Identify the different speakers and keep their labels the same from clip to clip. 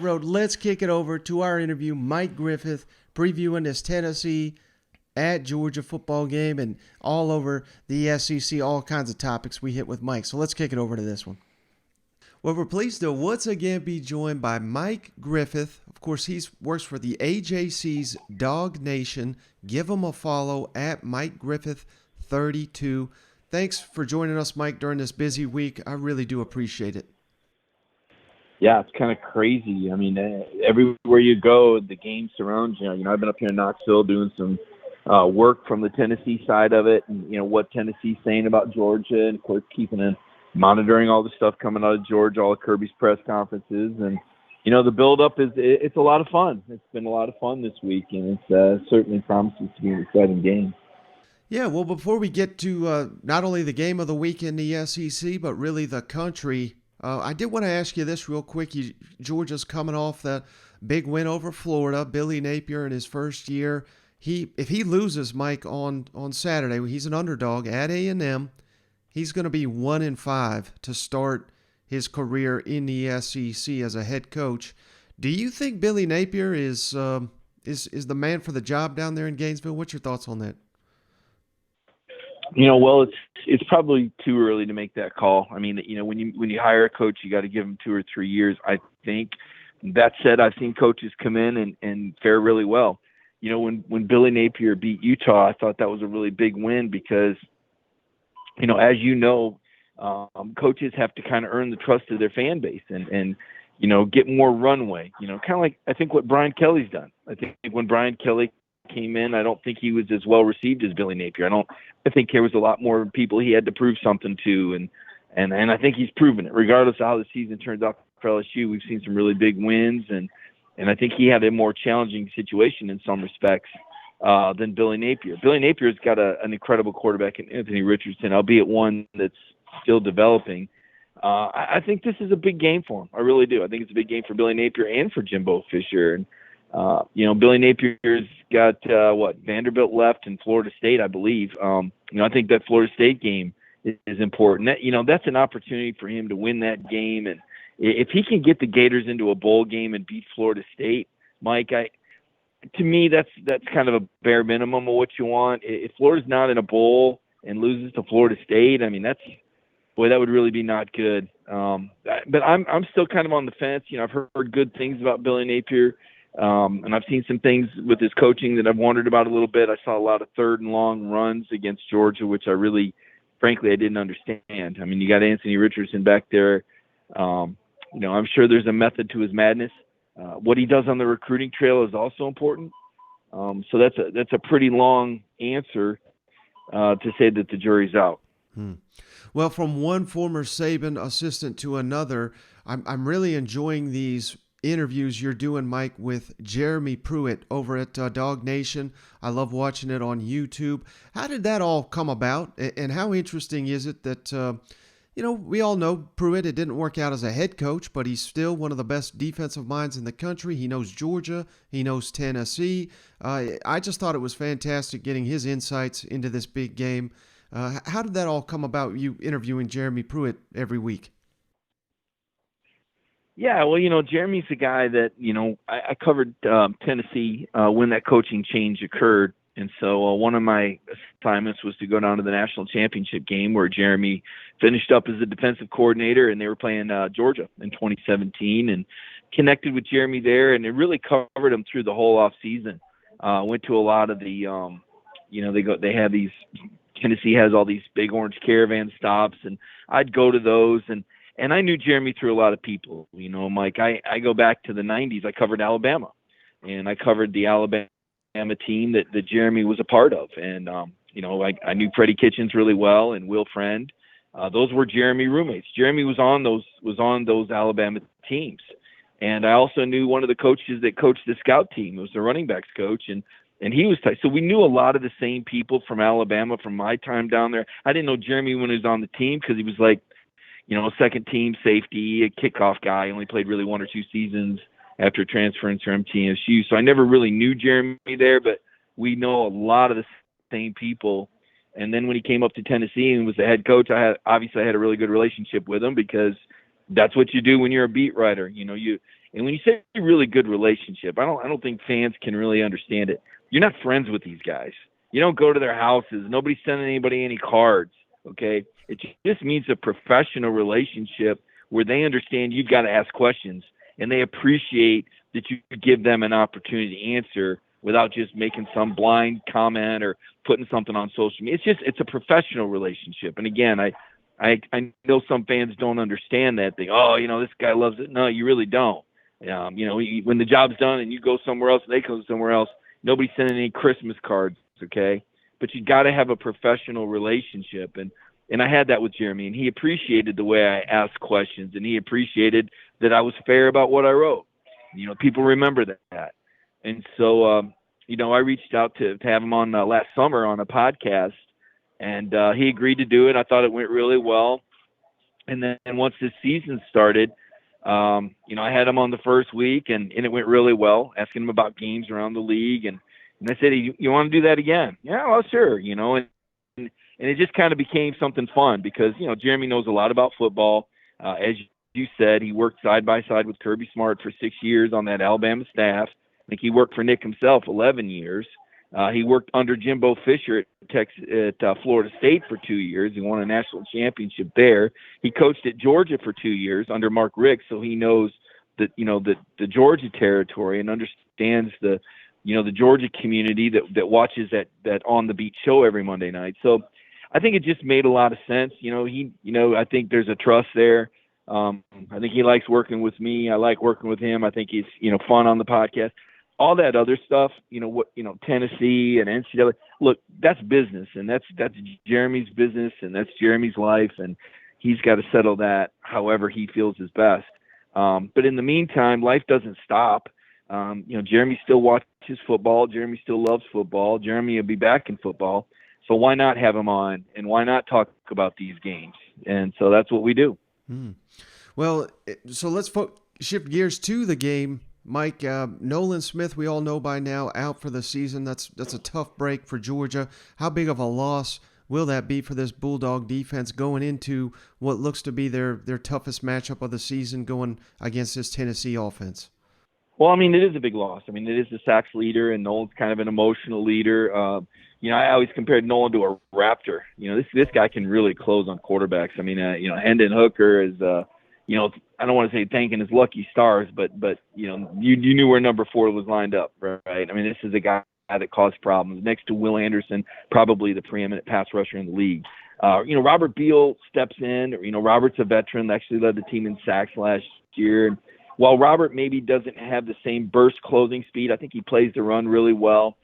Speaker 1: Road, let's kick it over to our interview. Mike Griffith previewing this Tennessee at Georgia football game and all over the SEC, all kinds of topics we hit with Mike. So let's kick it over to this one. Well, we're pleased to once again be joined by Mike Griffith. Of course, he works for the AJC's DawgNation. Give him a follow at Mike Griffith 32. Thanks for joining us, Mike, during this busy week. I really do appreciate it.
Speaker 2: Yeah, it's kind of crazy. I mean, everywhere you go, the game surrounds you. I've been up here in Knoxville doing some work from the Tennessee side of it, and what Tennessee's saying about Georgia, and of course monitoring all the stuff coming out of Georgia, all of Kirby's press conferences, and the build-up it's a lot of fun. It's been a lot of fun this week, and it certainly promises to be an exciting game.
Speaker 1: Yeah, well, before we get to not only the game of the week in the SEC, but really the country, I did want to ask you this real quick. Georgia's coming off that big win over Florida. Billy Napier in his first year. If he loses, Mike, on Saturday, he's an underdog at A&M. He's going to be 1-5 to start his career in the SEC as a head coach. Do you think Billy Napier is the man for the job down there in Gainesville? What's your thoughts on that?
Speaker 2: Well, it's probably too early to make that call. I mean, when you hire a coach, you got to give him 2 or 3 years, I think. That said, I've seen coaches come in and fare really well. When Billy Napier beat Utah, I thought that was a really big win because, as coaches have to kind of earn the trust of their fan base and get more runway. Kind of like I think what Brian Kelly's done. I think when Brian Kelly came in, I don't think he was as well received as Billy Napier. I think there was a lot more people he had to prove something to, and I think he's proven it. Regardless of how the season turns out for LSU, we've seen some really big wins, and I think he had a more challenging situation in some respects than Billy Napier. Billy Napier's got an incredible quarterback in Anthony Richardson, albeit one that's still developing. I think this is a big game for him. I really do. I think it's a big game for Billy Napier and for Jimbo Fisher. And Billy Napier's got Vanderbilt left and Florida State, I believe. I think that Florida State game is important. That's an opportunity for him to win that game, and if he can get the Gators into a bowl game and beat Florida State, Mike, to me that's kind of a bare minimum of what you want. If Florida's not in a bowl and loses to Florida State, I mean that would really be not good. But I'm still kind of on the fence. I've heard good things about Billy Napier. And I've seen some things with his coaching that I've wondered about a little bit. I saw a lot of 3rd and long runs against Georgia, which frankly, I didn't understand. I mean, you got Anthony Richardson back there. I'm sure there's a method to his madness. What he does on the recruiting trail is also important. So that's a pretty long answer to say that the jury's out.
Speaker 1: Well, from one former Saban assistant to another, I'm really enjoying these interviews you're doing, Mike, with Jeremy Pruitt over at DawgNation. I love watching it on YouTube. How did that all come about, and how interesting is it that we all know Pruitt, it didn't work out as a head coach, but he's still one of the best defensive minds in the country. He knows Georgia. He knows Tennessee. I just thought it was fantastic getting his insights into this big game. How did that all come about, you interviewing Jeremy Pruitt every week?
Speaker 2: Yeah, well, Jeremy's a guy that, I covered Tennessee when that coaching change occurred. And so one of my assignments was to go down to the national championship game where Jeremy finished up as a defensive coordinator, and they were playing Georgia in 2017, and connected with Jeremy there, and it really covered him through the whole off season. Went to a lot of the, they have these, Tennessee has all these big orange caravan stops, and I'd go to those, and I knew Jeremy through a lot of people. Mike, I go back to the 90s. I covered Alabama, and I covered the Alabama team that Jeremy was a part of. And, I knew Freddie Kitchens really well and Will Friend. Those were Jeremy roommates. Jeremy was on those Alabama teams. And I also knew one of the coaches that coached the scout team. It was the running backs coach, and he was tight. So we knew a lot of the same people from Alabama from my time down there. I didn't know Jeremy when he was on the team because he was like, a second team safety, a kickoff guy. He only played really 1 or 2 seasons after transferring from TSU. So I never really knew Jeremy there, but we know a lot of the same people. And then when he came up to Tennessee and was the head coach, I had a really good relationship with him because that's what you do when you're a beat writer. And when you say really good relationship, I don't think fans can really understand it. You're not friends with these guys. You don't go to their houses. Nobody's sending anybody any cards. Okay, it just means a professional relationship where they understand you've got to ask questions, and they appreciate that you give them an opportunity to answer without just making some blind comment or putting something on social media. It's a professional relationship. And again, I know some fans don't understand that. They, this guy loves it. No, you really don't. When the job's done and you go somewhere else and they go somewhere else, nobody's sending any Christmas cards, okay? But you got to have a professional relationship. And I had that with Jeremy, and he appreciated the way I asked questions, and he appreciated that I was fair about what I wrote. People remember that. And so, I reached out to have him on last summer on a podcast, and he agreed to do it. I thought it went really well. And then once the season started, I had him on the first week, and it went really well, asking him about games around the league. And I said, you want to do that again? Yeah, well, sure. And it just kind of became something fun because, Jeremy knows a lot about football. As you said, he worked side by side with Kirby Smart for 6 years on that Alabama staff. I think he worked for Nick himself 11 years. He worked under Jimbo Fisher at Florida State for 2 years. He won a national championship there. He coached at Georgia for 2 years under Mark Richt, so he knows that the Georgia territory and understands the Georgia community that watches that On the Beat show every Monday night. So I think it just made a lot of sense. I think there's a trust there. I think he likes working with me. I like working with him. I think he's fun on the podcast. All that other stuff, Tennessee and NCAA. Look, that's business, and that's Jeremy's business, and that's Jeremy's life, and he's got to settle that however he feels is best. But in the meantime, life doesn't stop. Jeremy still watches football. Jeremy still loves football. Jeremy will be back in football. So why not have him on, and why not talk about these games? And so that's what we do.
Speaker 1: Well, so let's shift gears to the game. Mike, Nolan Smith, we all know by now, out for the season. That's a tough break for Georgia. How big of a loss will that be for this Bulldog defense going into what looks to be their toughest matchup of the season going against this Tennessee offense?
Speaker 2: Well, it is a big loss. It is the sacks leader, and Nolan's kind of an emotional leader. I always compared Nolan to a Raptor. This guy can really close on quarterbacks. Hendon Hooker is, I don't want to say thanking his lucky stars, but you knew where number 4 was lined up, right? This is a guy that caused problems next to Will Anderson, probably the preeminent pass rusher in the league. Robert Beal steps in. Robert's a veteran, actually led the team in sacks last year. And while Robert maybe doesn't have the same burst closing speed, I think he plays the run really well.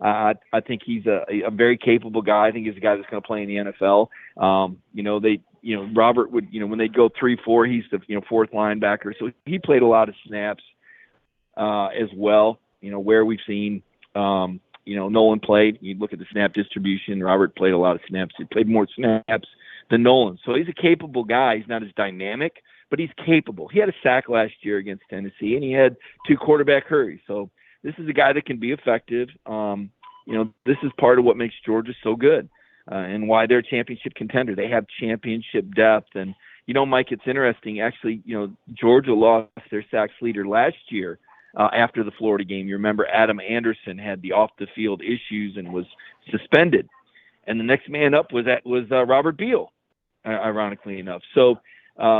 Speaker 2: I think he's a very capable guy. I think he's a guy that's going to play in the NFL. Robert would, when they go 3-4, he's the, fourth linebacker. So he played a lot of snaps as well, where we've seen, Nolan played. You look at the snap distribution, Robert played a lot of snaps. He played more snaps than Nolan. So he's a capable guy. He's not as dynamic, but he's capable. He had a sack last year against Tennessee, and he had 2 quarterback hurries. So this is a guy that can be effective. This is part of what makes Georgia so good and why they're a championship contender. They have championship depth. And, Mike, it's interesting. Actually, Georgia lost their sacks leader last year after the Florida game. You remember Adam Anderson had the off-the-field issues and was suspended. And the next man up was Robert Beal, ironically enough. So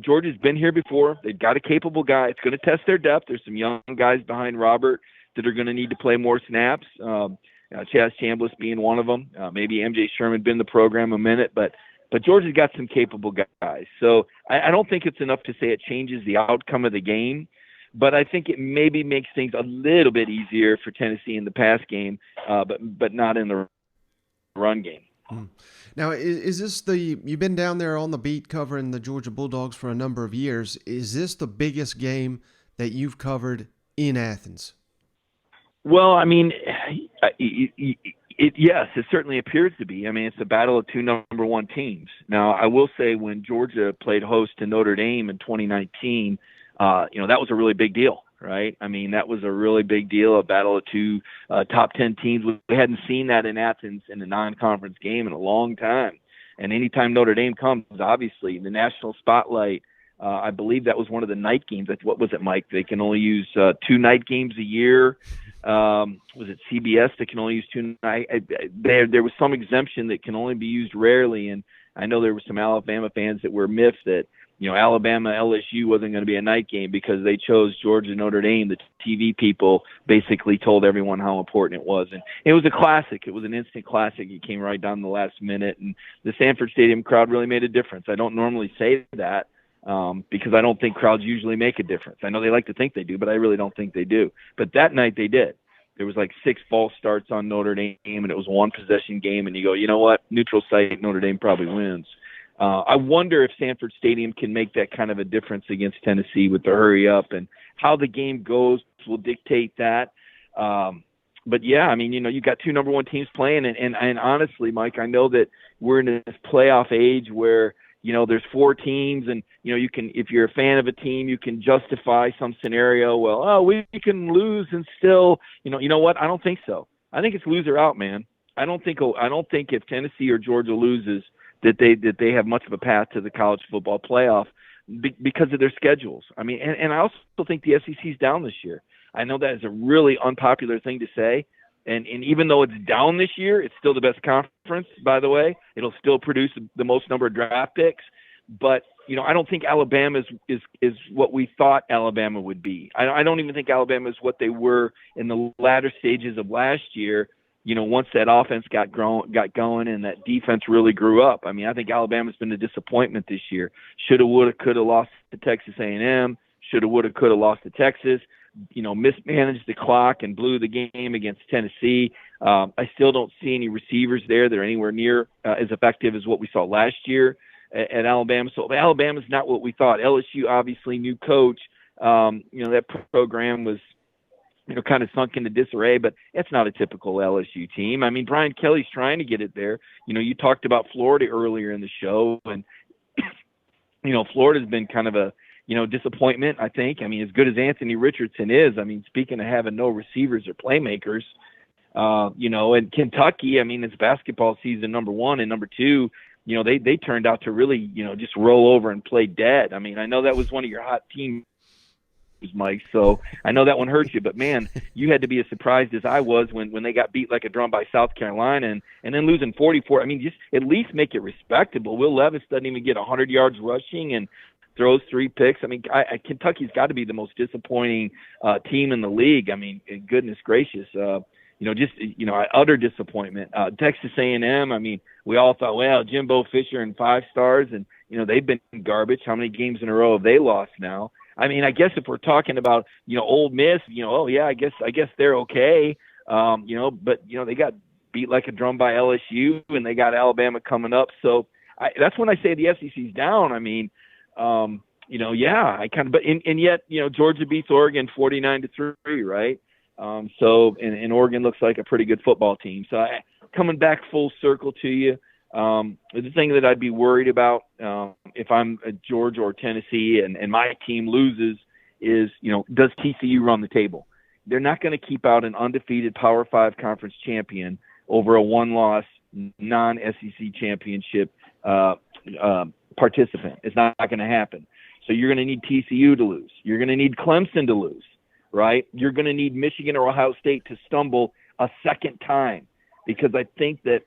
Speaker 2: Georgia's been here before. They've got a capable guy. It's going to test their depth. There's some young guys behind Robert that are going to need to play more snaps. Chaz Chambliss being one of them. Maybe MJ Sherman been in the program a minute, but Georgia's got some capable guys. So I don't think it's enough to say it changes the outcome of the game, but I think it maybe makes things a little bit easier for Tennessee in the pass game, but not in the run game.
Speaker 1: Now, is this you've been down there on the beat covering the Georgia Bulldogs for a number of years. Is this the biggest game that you've covered in Athens?
Speaker 2: Well, yes, it certainly appears to be. It's a battle of 2 number 1 teams. Now, I will say when Georgia played host to Notre Dame in 2019, that was a really big deal, right? That was a really big deal, a battle of 2 top 10 teams. We hadn't seen that in Athens in a non-conference game in a long time. And anytime Notre Dame comes, obviously, the national spotlight, I believe that was one of the night games. What was it, Mike? They can only use 2 night games a year. Was it CBS that can only use 2 night? There was some exemption that can only be used rarely, and I know there were some Alabama fans that were miffed that Alabama LSU wasn't going to be a night game because they chose Georgia Notre Dame. The TV people basically told everyone how important it was, and it was a classic. It was an instant classic. It came right down the last minute, and the Sanford Stadium crowd really made a difference. I don't normally say that because I don't think crowds usually make a difference. I know they like to think they do, but I really don't think they do. But that night they did. There was like 6 false starts on Notre Dame, and it was a 1-possession game, and you go, you know what? Neutral site, Notre Dame probably wins. I wonder if Sanford Stadium can make that kind of a difference against Tennessee with the hurry up, and how the game goes will dictate that. But yeah, I mean, you got 2 number 1 teams playing, and honestly, Mike, I know that we're in this playoff age where, there's 4 teams, and, you can, if you're a fan of a team, you can justify some scenario. Well, we can lose and still, you know what? I don't think so. I think it's lose or out, man. I don't think if Tennessee or Georgia loses that they have much of a path to the college football playoff because of their schedules. I mean, and I also think the SEC's down this year. I know that is a really unpopular thing to say, and even though it's down this year, it's still the best conference, by the way. It'll still produce the most number of draft picks, but I don't think Alabama is what we thought Alabama would be. I don't even think Alabama is what they were in the latter stages of last year. Once that offense got going and that defense really grew up. I mean, I think Alabama's been a disappointment this year. Shoulda, woulda, coulda lost to Texas A&M. Shoulda, woulda, coulda lost to Texas. Mismanaged the clock and blew the game against Tennessee. I still don't see any receivers there that are anywhere near as effective as what we saw last year at Alabama. So Alabama's not what we thought. LSU, obviously, new coach. That program was kind of sunk into disarray, but it's not a typical LSU team. I mean, Brian Kelly's trying to get it there. You talked about Florida earlier in the show, and, Florida's been kind of a, disappointment, I think. I mean, as good as Anthony Richardson is, I mean, speaking of having no receivers or playmakers, and Kentucky, I mean, it's basketball season, number 1, and number 2, they turned out to really, just roll over and play dead. I mean, I know that was one of your hot teams, Mike, so I know that one hurt you, but man, you had to be as surprised as I was when they got beat like a drum by South Carolina and then losing 44. I mean, just at least make it respectable. Will Levis doesn't even get 100 yards rushing and throws 3 picks. I mean, Kentucky's got to be the most disappointing team in the league. I mean, goodness gracious, utter disappointment. Texas A&M, I mean, we all thought, well, Jimbo Fisher and 5 stars, and they've been garbage. How many games in a row have they lost now? I mean, I guess if we're talking about, Ole Miss, I guess they're okay. But they got beat like a drum by LSU, and they got Alabama coming up. So that's when I say the SEC's down. I mean, I kind of, but yet, Georgia beats Oregon 49-3, right? And Oregon looks like a pretty good football team. So coming back full circle to you, the thing that I'd be worried about if I'm Georgia or Tennessee and my team loses is, does TCU run the table? They're not going to keep out an undefeated Power 5 conference champion over a 1-loss non-SEC championship participant. It's not going to happen. So you're going to need TCU to lose. You're going to need Clemson to lose, right? You're going to need Michigan or Ohio State to stumble a second time, because I think that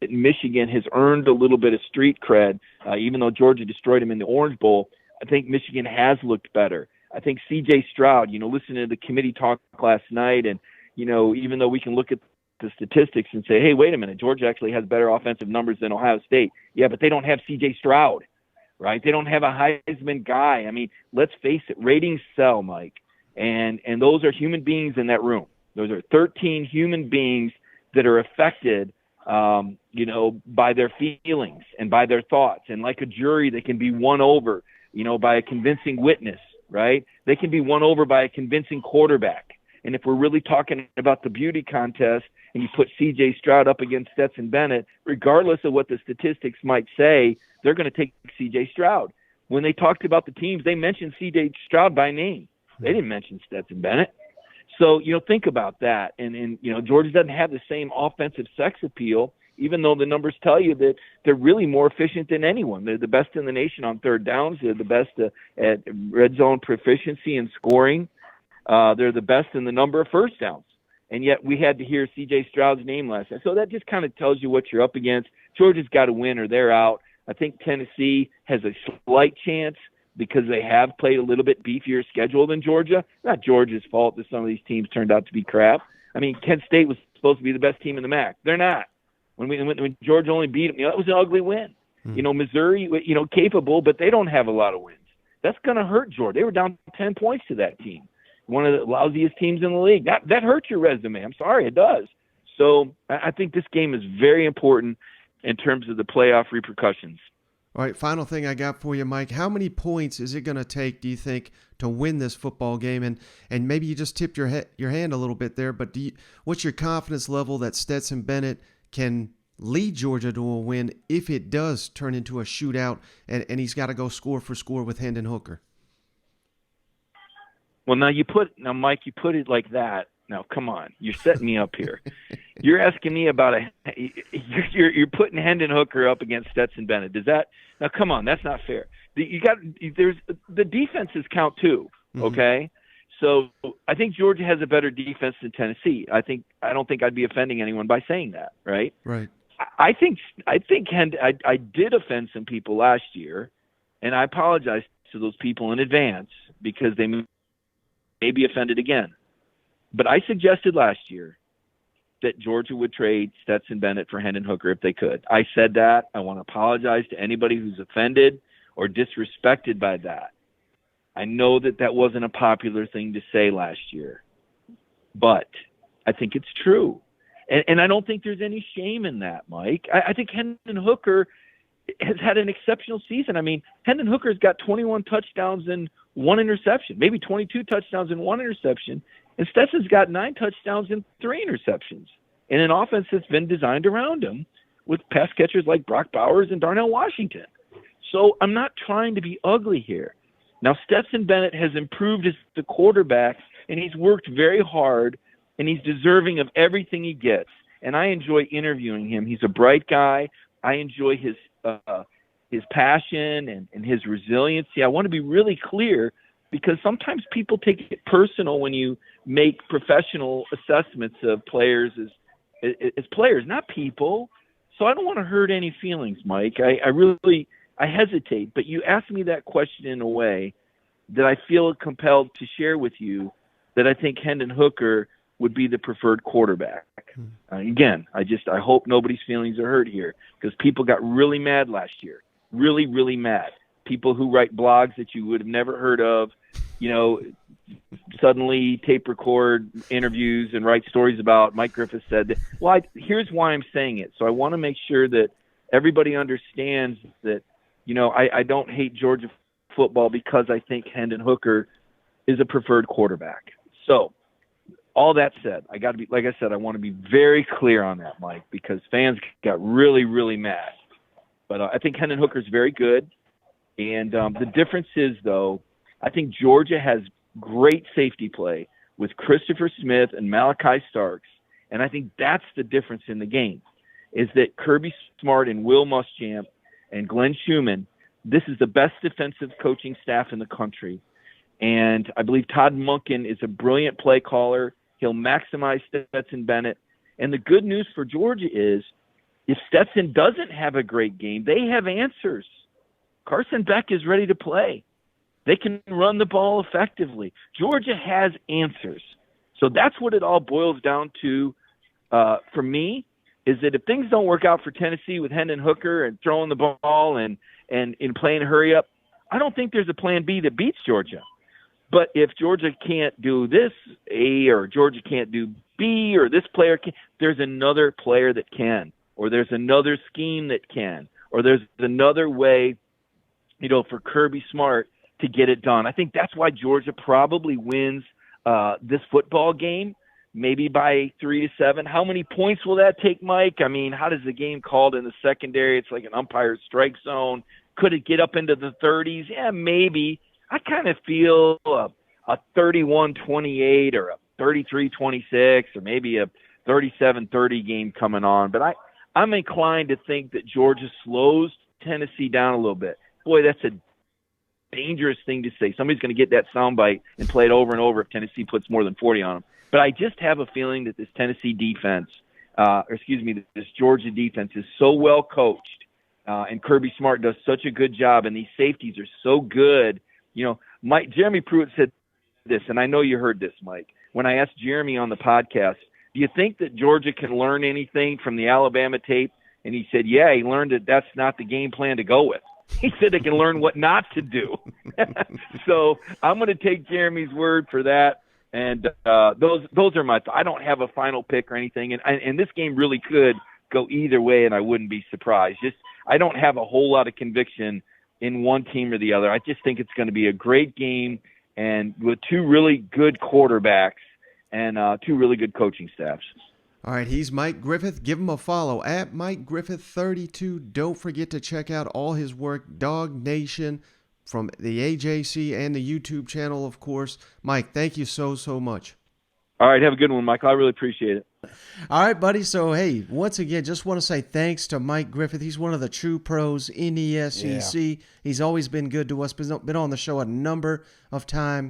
Speaker 2: Michigan has earned a little bit of street cred, even though Georgia destroyed them in the Orange Bowl. I think Michigan has looked better. I think C.J. Stroud, listening to the committee talk last night, and, even though we can look at the statistics and say, hey, wait a minute, Georgia actually has better offensive numbers than Ohio State. Yeah, but they don't have C.J. Stroud, right? They don't have a Heisman guy. I mean, let's face it, ratings sell, Mike. And those are human beings in that room. Those are 13 human beings that are affected by their feelings and by their thoughts. And like a jury, they can be won over, by a convincing witness, right? They can be won over by a convincing quarterback. And if we're really talking about the beauty contest and you put C.J. Stroud up against Stetson Bennett, regardless of what the statistics might say, they're going to take C.J. Stroud. When they talked about the teams, they mentioned C.J. Stroud by name. They didn't mention Stetson Bennett. So, think about that. And Georgia doesn't have the same offensive sex appeal. even though the numbers tell you that they're really more efficient than anyone. They're the best in the nation on third downs. They're the best at red zone proficiency and scoring. They're the best in the number of first downs. And yet we had to hear C.J. Stroud's name last night. So that just kind of tells you what you're up against. Georgia's got to win or they're out. I think Tennessee has a slight chance because they have played a little bit beefier schedule than Georgia. Not Georgia's fault that some of these teams turned out to be crap. I mean, Kent State was supposed to be the best team in the MAC. They're not. When Georgia only beat them, that was an ugly win. Missouri, capable, but they don't have a lot of wins. That's going to hurt Georgia. They were down 10 points to that team, one of the lousiest teams in the league. That hurts your resume. I'm sorry, it does. So I think this game is very important in terms of the playoff repercussions.
Speaker 1: All right, final thing I got for you, Mike. How many points is it going to take, do you think, to win this football game? And maybe you just tipped your hand a little bit there, but what's your confidence level that Stetson Bennett can lead Georgia to a win if it does turn into a shootout and he's got to go score for score with Hendon Hooker?
Speaker 2: Well, Mike, you put it like that. Now, come on, you're setting me up here. You're asking me about you're putting Hendon Hooker up against Stetson Bennett. Now, come on, that's not fair. The defenses count too. Okay, so I think Georgia has a better defense than Tennessee. I don't think I'd be offending anyone by saying that, right?
Speaker 1: Right.
Speaker 2: I did offend some people last year, and I apologize to those people in advance because they may be offended again. But I suggested last year that Georgia would trade Stetson Bennett for Hendon Hooker if they could. I said that. I want to apologize to anybody who's offended or disrespected by that. I know that wasn't a popular thing to say last year, but I think it's true. And I don't think there's any shame in that, Mike. I think Hendon Hooker has had an exceptional season. I mean, Hendon Hooker's got 21 touchdowns and 1 interception, maybe 22 touchdowns and 1 interception. And Stetson's got 9 touchdowns and 3 interceptions in an offense that's been designed around him with pass catchers like Brock Bowers and Darnell Washington. So I'm not trying to be ugly here. Now, Stetson Bennett has improved as the quarterback, and he's worked very hard, and he's deserving of everything he gets. And I enjoy interviewing him. He's a bright guy. I enjoy his passion and his resiliency. I want to be really clear because sometimes people take it personal when you make professional assessments of players as players, not people. So I don't want to hurt any feelings, Mike. I hesitate, but you asked me that question in a way that I feel compelled to share with you that I think Hendon Hooker would be the preferred quarterback. Again, I hope nobody's feelings are hurt here because people got really mad last year, really, really mad. People who write blogs that you would have never heard of, suddenly tape record interviews and write stories about Mike Griffith said that. Well, here's why I'm saying it. So I want to make sure that everybody understands that, I don't hate Georgia football because I think Hendon Hooker is a preferred quarterback. So all that said, I got to be, like I said, I want to be very clear on that, Mike, because fans got really, really mad. But I think Hendon Hooker is very good. And the difference is, though, I think Georgia has great safety play with Christopher Smith and Malachi Starks. And I think that's the difference in the game, is that Kirby Smart and Will Muschamp and Glenn Schumann, this is the best defensive coaching staff in the country. And I believe Todd Monken is a brilliant play caller. He'll maximize Stetson Bennett. And the good news for Georgia is if Stetson doesn't have a great game, they have answers. Carson Beck is ready to play. They can run the ball effectively. Georgia has answers. So that's what it all boils down to for me, is that if things don't work out for Tennessee with Hendon Hooker and throwing the ball and in playing hurry up, I don't think there's a plan B that beats Georgia. But if Georgia can't do this A or Georgia can't do B or this player can, there's another player that can, or there's another scheme that can, or there's another way, for Kirby Smart to get it done. I think that's why Georgia probably wins this football game, maybe by 3-7. How many points will that take, Mike? I mean, how does the game called in the secondary? It's like an umpire's strike zone. Could it get up into the 30s? Yeah, maybe. I kind of feel a 31-28 or a 33-26 or maybe a 37-30 game coming on. But I'm inclined to think that Georgia slows Tennessee down a little bit. Boy, that's a dangerous thing to say. Somebody's going to get that soundbite and play it over and over if Tennessee puts more than 40 on them. But I just have a feeling that this Tennessee defense, this Georgia defense is so well coached, and Kirby Smart does such a good job, and these safeties are so good. Jeremy Pruitt said this, and I know you heard this, Mike. When I asked Jeremy on the podcast, do you think that Georgia can learn anything from the Alabama tape? And he said, yeah, he learned that that's not the game plan to go with. He said they can learn what not to do. So I'm going to take Jeremy's word for that. And those are my I don't have a final pick or anything. And this game really could go either way, and I wouldn't be surprised. I don't have a whole lot of conviction in one team or the other. I just think it's going to be a great game, and with two really good quarterbacks and two really good coaching staffs.
Speaker 1: All right, he's Mike Griffith. Give him a follow at Mike Griffith 32. Don't forget to check out all his work, DawgNation, from the AJC and the YouTube channel, of course. Mike, thank you so much.
Speaker 2: All right, have a good one, Michael. I really appreciate it.
Speaker 1: All right, buddy. So, hey, once again, just want to say thanks to Mike Griffith. He's one of the true pros in the SEC. Yeah. He's always been good to us, been on the show a number of times.